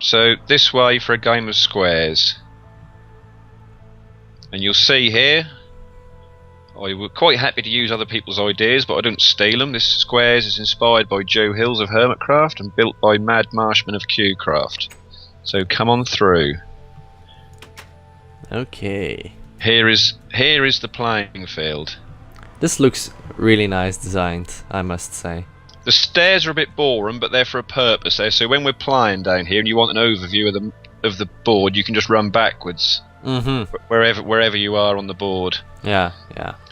So this way for a game of squares. And you'll see here, I was quite happy to use other people's ideas, but I don't steal them. This squares is inspired by Joe Hills of Hermitcraft and built by MadMarshMan of QCraft. So come on through. Okay. Here is the playing field. This looks really nice designed, I must say. The stairs are a bit boring, but they're for a purpose there. So when we're playing down here and you want an overview of the board, you can just run backwards. Wherever you are on the board. Yeah.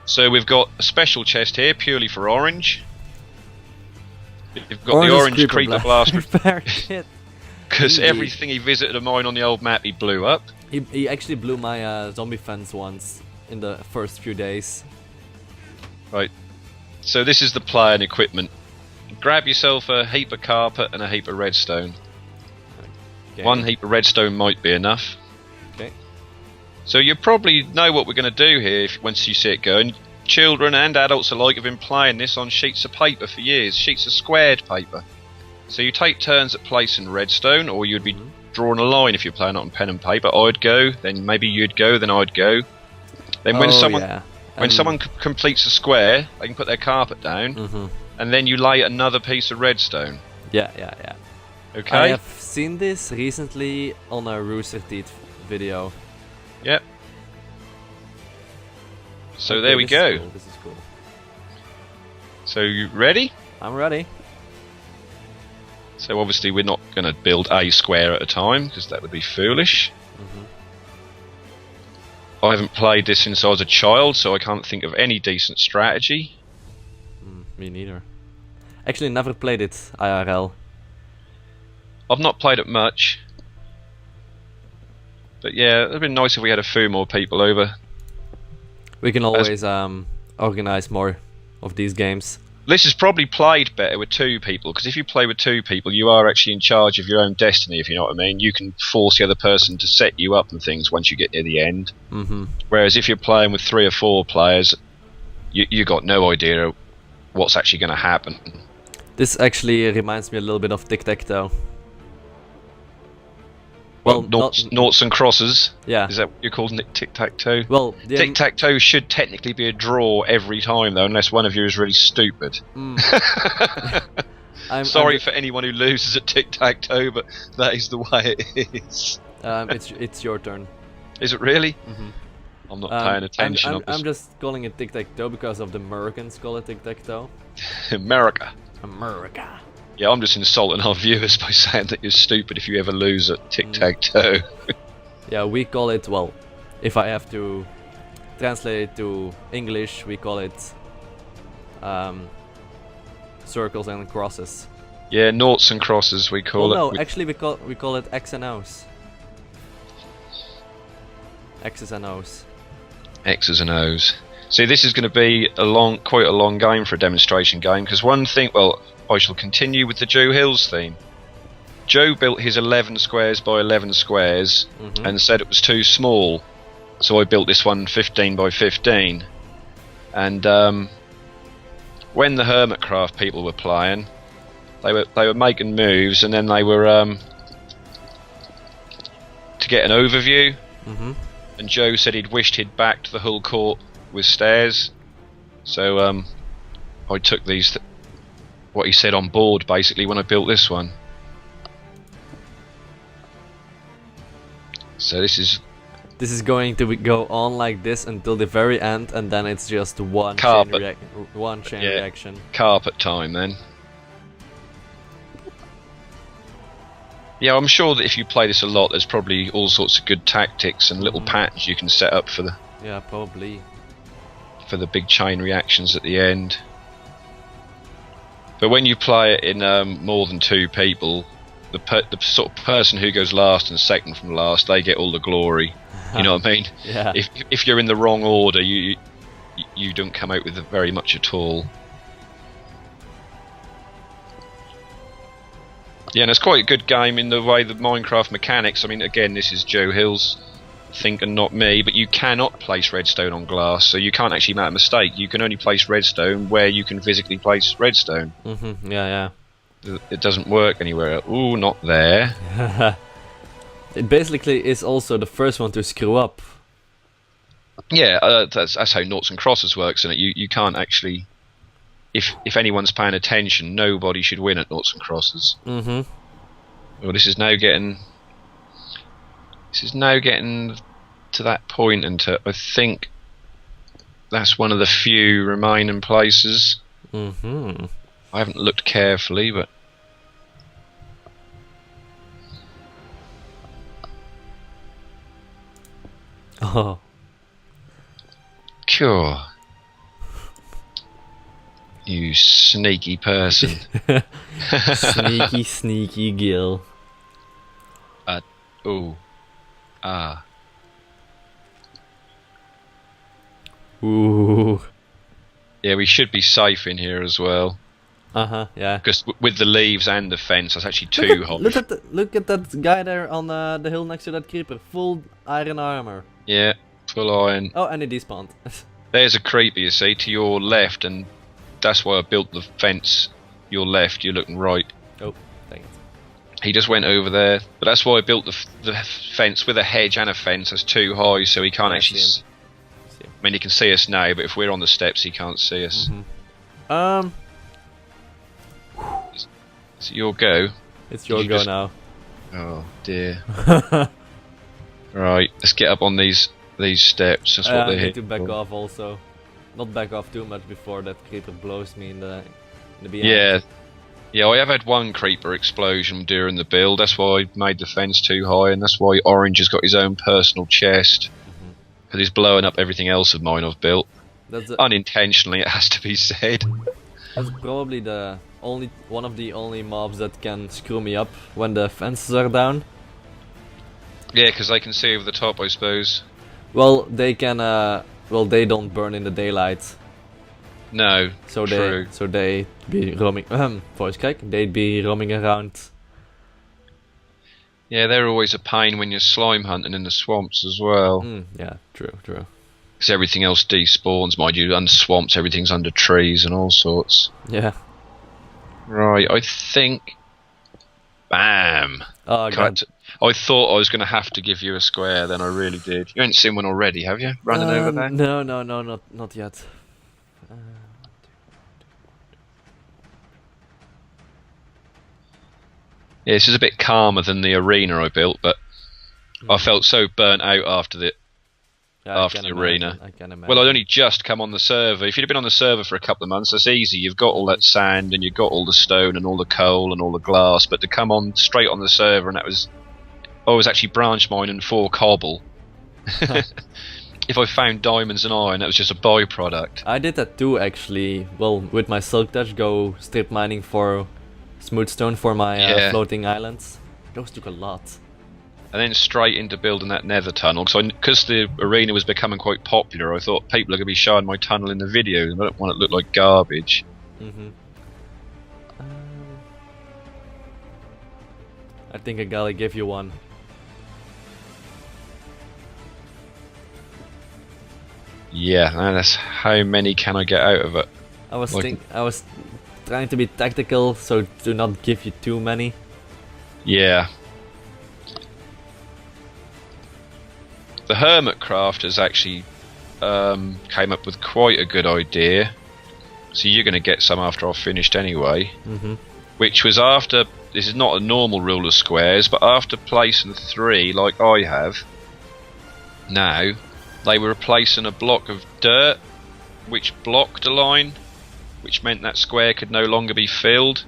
So we've got a special chest here purely for orange. You've got Orange the orange creeper blaster because Indeed. everything he visited of mine on the old map he blew up. He actually blew my zombie fence once in the first few days. Right. So this is the player and equipment. Grab yourself a heap of carpet and a heap of redstone. Okay. One heap of redstone might be enough. Okay. So you probably know what we're going to do here once you see it going. Children and adults alike have been playing this on sheets of paper for years, sheets of squared paper. So you take turns at placing redstone, or you'd be drawing a line if you're playing it on pen and paper. I'd go, then maybe you'd go, then I'd go. Then when someone completes a square, they can put their carpet down, and then you lay another piece of redstone. Yeah. Okay? I have seen this recently on a Rooster Teeth video. Yep. So Okay, there we go. This is cool. So you ready? I'm ready. So obviously we're not going to build a square at a time, because that would be foolish. I haven't played this since I was a child, so I can't think of any decent strategy. Me neither. Actually, never played it IRL. I've not played it much. But yeah, it'd been nice if we had a few more people over. We can always organize more of these games. This is probably played better with two people, because if you play with two people, you are actually in charge of your own destiny, if you know what I mean. You can force the other person to set you up and things once you get near the end. Whereas if you're playing with 3 or 4 players, you got no idea what's actually going to happen. This actually reminds me a little bit of tic-tac-toe. Well, noughts and crosses. Yeah. Is that what you're calling it, tic-tac-toe? Well, tic-tac-toe should technically be a draw every time, though, unless one of you is really stupid. Sorry for anyone who loses at tic-tac-toe, but that is the way it is. It's your turn. Is it really? I'm not paying attention. I'm just calling it tic-tac-toe because of the Americans call it tic-tac-toe. America. Yeah, I'm just insulting our viewers by saying that you're stupid if you ever lose at tic-tac-toe. Yeah, we call it, well, if I have to translate it to English, we call it circles and crosses. Yeah, noughts and crosses we call it. No, actually we call it X and O's. X's and O's. X's and O's. See, this is going to be quite a long game for a demonstration game, because one thing, well, I shall continue with the Joe Hills theme. Joe built his 11 squares by 11 squares and said it was too small, so I built this one 15 by 15. And when the Hermitcraft people were playing, they were making moves, and then they were to get an overview. And Joe said he'd wished he'd backed the whole court with stairs, so I took these. What he said on board, basically, when I built this one. So this is going to go on like this until the very end, and then it's just one chain reaction. Carpet time, then. Yeah, I'm sure that if you play this a lot, there's probably all sorts of good tactics and little patterns you can set up for the. Yeah, probably. For the big chain reactions at the end. But when you play it in more than 2 people, the sort of person who goes last and second from last, they get all the glory. You know what I mean? Yeah. If you're in the wrong order, you don't come out with very much at all. Yeah, and it's quite a good game in the way the Minecraft mechanics. I mean, again, this is Joe Hill's thinking, not me, but you cannot place redstone on glass, so you can't actually make a mistake. You can only place redstone where you can physically place redstone. Yeah. It doesn't work anywhere. Ooh, not there. It basically is also the first one to screw up. Yeah, that's how noughts and crosses works, and you can't actually. If anyone's paying attention, nobody should win at noughts and crosses. Mm-hmm. Well, this is now getting to that point, and I think that's one of the few remaining places. Mm-hmm. I haven't looked carefully, but oh, cool. You sneaky person. sneaky Gil. Ooh. Ah. Ooh. Yeah, we should be safe in here as well. Yeah. Because with the leaves and the fence, that's actually too hot. Look at that guy there on the hill next to that creeper. Full iron armor. Yeah, full iron. Oh, and he despawned. There's a creeper, you see, to your left, and that's why I built the fence. Your left, you're looking right. Oh, dang it. He just went over there. But that's why I built the fence with a hedge and a fence. That's too high, so he can't actually... See him. I mean, he can see us now, but if we're on the steps, he can't see us. Mm-hmm. Is it your go? It's your go now. Oh, dear. Right, let's get up on these steps. That's what I they're need here to back for. off also. Not back off too much before that creeper blows me in the behind. Yeah. Yeah, I have had one creeper explosion during the build. That's why I made the fence too high, and that's why Orange has got his own personal chest. Because he's blowing up everything else of mine I've built. Unintentionally, it has to be said. That's probably one of the only mobs that can screw me up when the fences are down. Yeah, because they can see over the top, I suppose. Well, they can. Well, they don't burn in the daylight. No, So true. they be roaming. Voice crack. They'd be roaming around. Yeah, they're always a pain when you're slime hunting in the swamps as well. Yeah, true. Because everything else despawns, mind you, under swamps, everything's under trees and all sorts. Yeah. Right, I think... Bam! Oh god. I thought I was going to have to give you a square, then I really did. You ain't seen one already, have you? Running over there? No, not yet. Yeah, this is a bit calmer than the arena I built, but I felt so burnt out after the arena. I can imagine. Well, I'd only just come on the server. If you'd have been on the server for a couple of months, that's easy. You've got all that sand, and you've got all the stone, and all the coal, and all the glass. But to come on straight on the server, and I was actually branch mining for cobble. If I found diamonds and iron, that was just a byproduct. I did that too, actually. Well, with my silk touch, go strip mining for smooth stone for my floating islands. Those took a lot. And then straight into building that nether tunnel, because the arena was becoming quite popular. I thought people are going to be showing my tunnel in the video, and I don't want it to look like garbage. I think I gotta give you one. Yeah, and that's how many can I get out of it? I was trying to be tactical, so to not give you too many. Yeah. The Hermit Crafters actually came up with quite a good idea. So you're going to get some after I've finished anyway. Which was after, this is not a normal rule of squares, but after placing 3 like I have, now they were replacing a block of dirt which blocked a line, which meant that square could no longer be filled,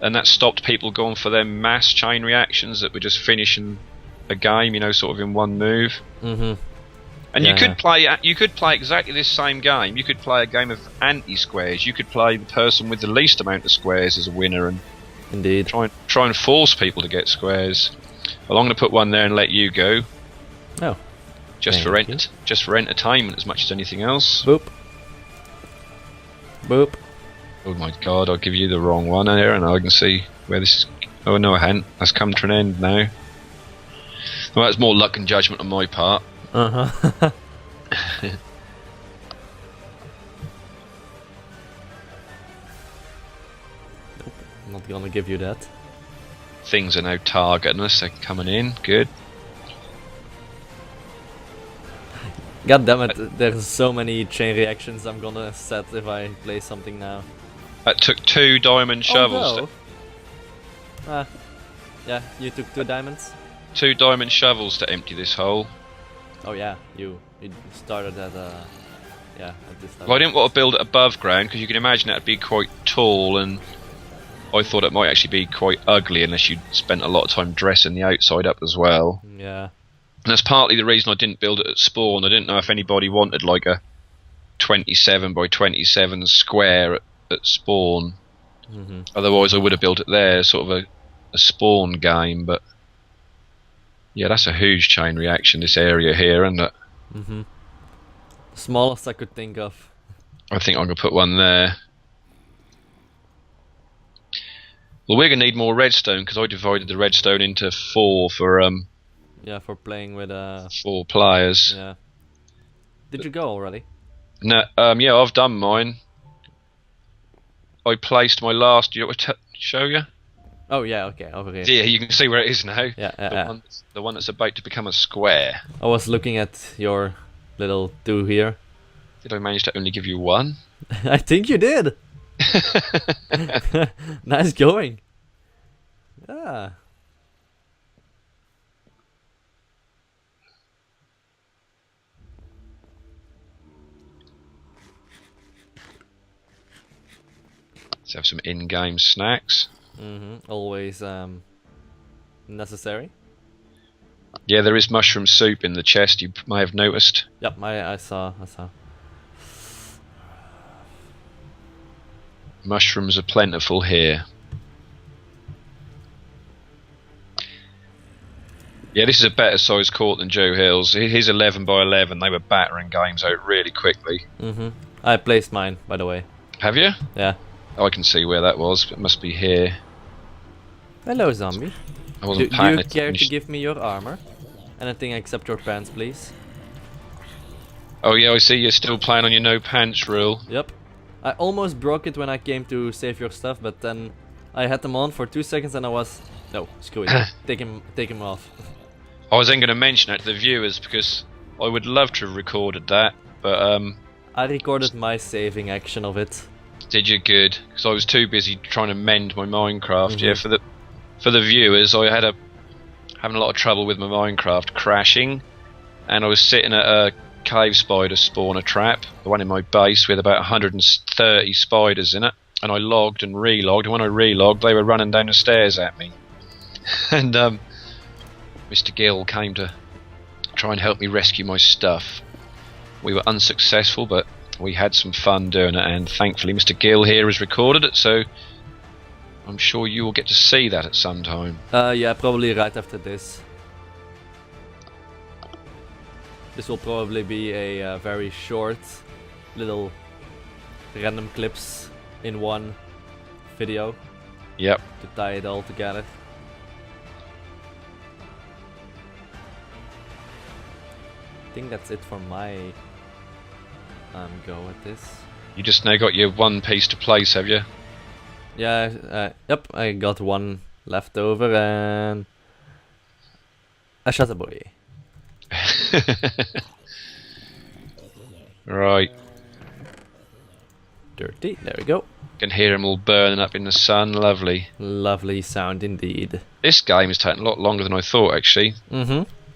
and that stopped people going for their mass chain reactions that were just finishing a game, you know, sort of in one move. And you could play exactly this same game. You could play a game of anti-squares. You could play the person with the least amount of squares as a winner, and indeed try and force people to get squares. Well, I'm going to put one there and let you go. Oh, just for entertainment as much as anything else. Boop. Boop. Oh my god, I'll give you the wrong one here, and I can see where this is. Oh no, I hadn't. That's come to an end now. Well, that's more luck and judgment on my part. Nope, I'm not gonna give you that. Things are now targeting us. They're coming in. Good. God damn it, there's so many chain reactions I'm gonna set if I play something now. That took 2 diamond shovels. Oh no. Yeah, you took 2 diamonds? 2 diamond shovels to empty this hole. Oh yeah, you started at at this level. Well, I didn't want to build it above ground because you can imagine that'd be quite tall, and I thought it might actually be quite ugly unless you'd spent a lot of time dressing the outside up as well. Yeah. And that's partly the reason I didn't build it at spawn. I didn't know if anybody wanted like a 27 by 27 square at spawn. Otherwise I would have built it there, sort of a spawn game, but yeah, that's a huge chain reaction, this area here, isn't it? Smallest I could think of. I think I'm going to put one there. Well, we're going to need more redstone because I divided the redstone into 4 for yeah, for playing with 4 players. Yeah. Did you go already? No, yeah, I've done mine. I placed my last. You want to show you? Oh yeah, okay, over here. Yeah, you can see where it is now. Yeah, the one that's about to become a square. I was looking at your little 2 here. Did I manage to only give you 1? I think you did. Nice going. Yeah. Let's have some in-game snacks. Always necessary. Yeah, there is mushroom soup in the chest. You may have noticed. Yep, I saw. Mushrooms are plentiful here. Yeah, this is a better sized court than Joe Hill's. His 11 by 11. They were battering games out really quickly. I placed mine, by the way. Have you? Yeah. I can see where that was. It must be here. Hello, zombie. I wasn't Do paying you care to attention. give me your armor? Anything except your pants, please. Oh yeah, I see you're still playing on your no pants rule. Yep. I almost broke it when I came to save your stuff, but then I had them on for 2 seconds and I was... No, screw it. Take him off. I was then going to mention that to the viewers because I would love to have recorded that, but I recorded my saving action of it. did you? Good, because I was too busy trying to mend my Minecraft. Yeah, for the viewers, I had having a lot of trouble with my Minecraft crashing, and I was sitting at a cave spider spawner trap, the one in my base with about 130 spiders in it, and I logged and relogged, and when I relogged they were running down the stairs at me. And Mr. Gill came to try and help me rescue my stuff. We were unsuccessful, but we had some fun doing it, and thankfully Mr. Gill here has recorded it, so I'm sure you will get to see that at some time. Yeah, probably right after this. This will probably be a very short little random clips in one video. Yep. To tie it all together. I think that's it for my go at this. You just now got your one piece to place, have you? Yeah, yep, I got one left over and a shot a boy. Right. Dirty, there we go. Can hear them all burning up in the sun, lovely. Lovely sound indeed. This game has taken a lot longer than I thought, actually.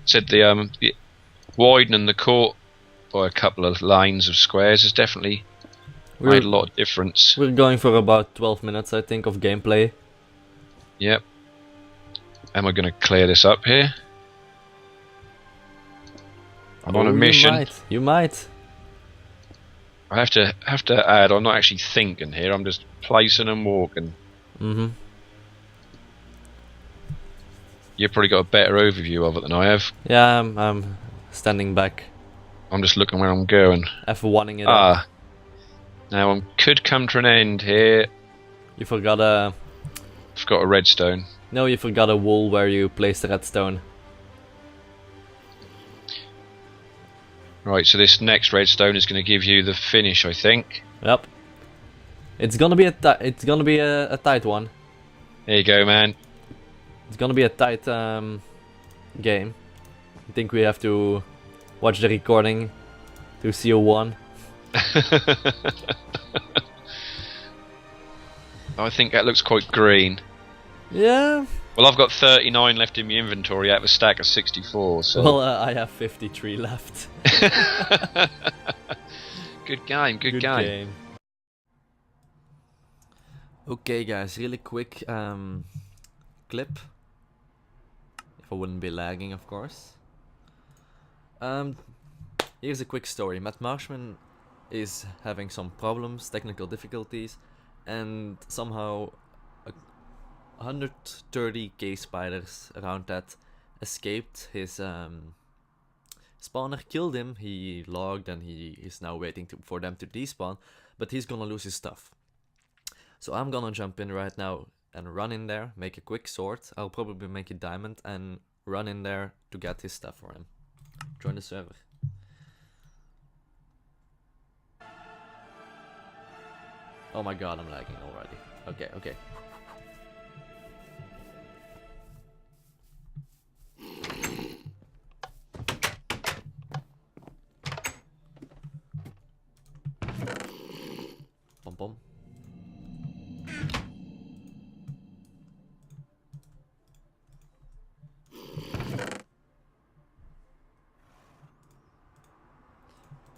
Said the widening the court by a couple of lanes of squares has definitely made a lot of difference. We're going for about 12 minutes, I think, of gameplay. Yep. Am I going to clear this up here? I'm on a mission. You might. I have to add, I'm not actually thinking here. I'm just placing and walking. You've probably got a better overview of it than I have. Yeah, I'm standing back. I'm just looking where I'm going. F1ing it up. Now I could come to an end here. You forgot a... Forgot a redstone. No, you forgot a wall where you placed the redstone. Right, so this next redstone is going to give you the finish, I think. Yep. It's gonna be a tight one. There you go, man. It's gonna be a tight game. I think we have to watch the recording to CO1. I think that looks quite green. Yeah. Well, I've got 39 left in my inventory out of a stack of 64, so... Well, I have 53 left. Good game, good game. Okay guys, really quick clip. If I wouldn't be lagging, of course. Here's a quick story. MadMarshMan is having some problems, technical difficulties, and somehow 130 cave spiders around that escaped his spawner, killed him. He logged and he is now waiting for them to despawn, but he's gonna lose his stuff. So I'm gonna jump in right now and run in there, make a quick sword. I'll probably make a diamond and run in there to get his stuff for him. Join the server. Oh my god, I'm lagging already. Okay. Pom.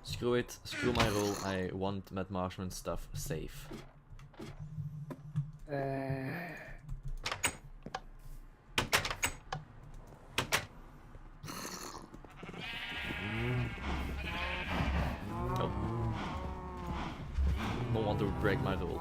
Screw it, screw my role, I want MadMarshMan stuff safe. Nope. Don't want to break my rule.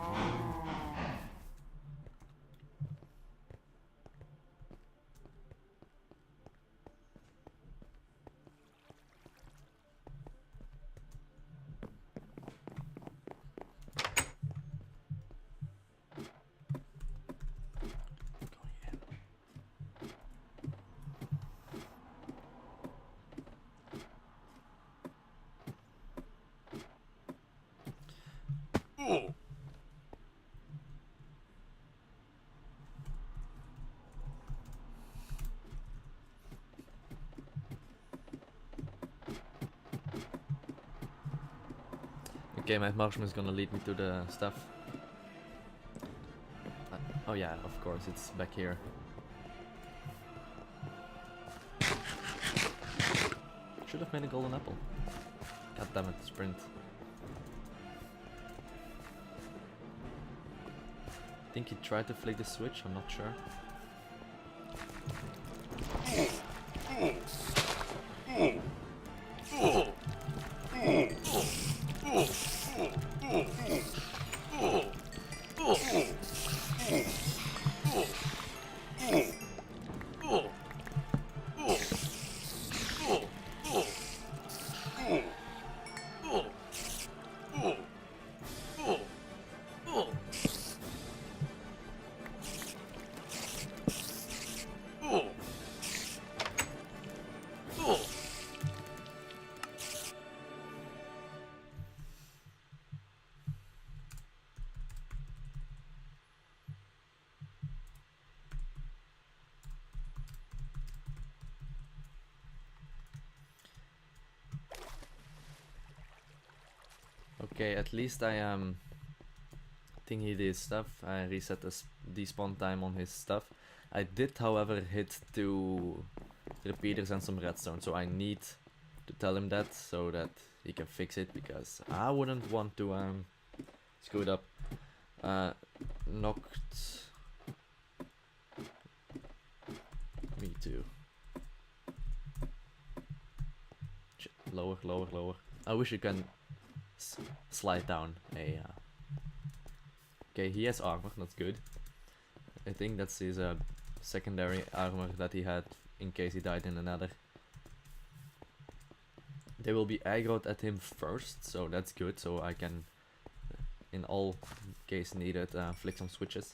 Okay, MadMarshMan is gonna lead me to the stuff. Oh yeah, of course, it's back here. Should have made a golden apple. God damn it, sprint. I think he tried to flick the switch, I'm not sure. Okay, at least I think he did stuff. I reset the despawn time on his stuff. I did, however, hit 2 repeaters and some redstone, so I need to tell him that so that he can fix it, because I wouldn't want to screw it up. Knocked me too. Lower. I wish you can slide down a okay, he has armor, that's good. I think that's his secondary armor that he had in case he died in another. They will be aggroed at him first, so that's good, so I can in all case needed flick some switches.